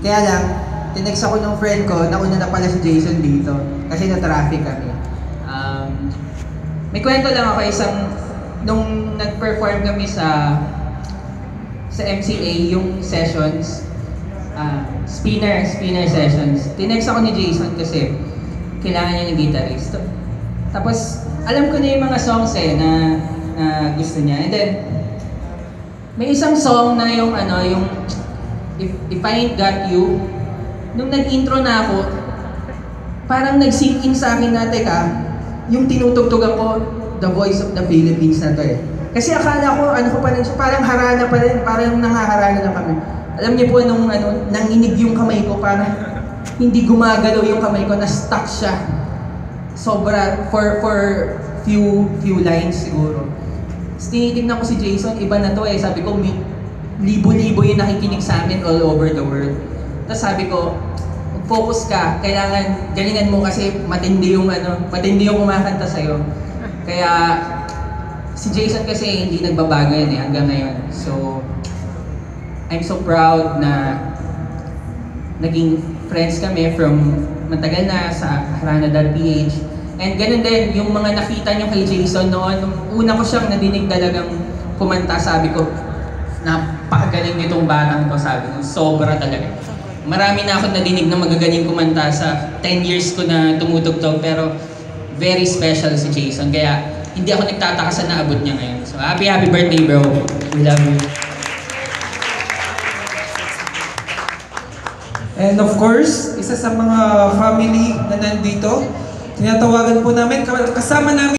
Kaya lang, tinext ako ng friend ko, nauna na pala si Jason dito. Kasi na-traffic kami. May kwento lang ako nung nag-perform kami sa MCA, yung sessions, spinner sessions. Tinext ako ni Jason kasi kailangan niya ng guitarist. Tapos, alam ko na yung mga songs na gusto niya. And then, may isang song na yung If I Ain't Got You, nung nag-intro na ako, parang nag-sink in sa akin na, teka, yung tinutugtugan ko, The Voice of the Philippines na to eh. Kasi akala ko, ko pa rin siya, parang harana pa rin, parang nangaharana na kami. Alam niyo po, nung nanginig yung kamay ko, parang hindi gumagalaw yung kamay ko, na-stuck siya. Sobra, for few lines siguro. Tapos tinitignan ko si Jason, iba na to eh. Sabi ko, libo-libo yung nakikinig sa amin all over the world. Tapos sabi ko, focus ka, kailangan galingan mo kasi matindi yung kumakanta sa'yo. Kaya si Jason kasi hindi nagbabago yan eh, hanggang ngayon. So, I'm so proud na naging friends kami from matagal na sa Harana.ph. And ganun din, yung mga nakita nyo kay Jason noon, nung una ko siyang nadinig talagang kumanta, sabi ko, napakagaling nitong batang to, sabi ko, sobra talaga. Marami na ako nadinig na magagaling kumanta sa 10 years ko na tumutugtog, pero very special si Jason. Kaya hindi ako nagtataka sa naabot niya ngayon. So happy birthday bro. We love you. And of course, isa sa mga family na nandito, tinatawagan po namin, kasama namin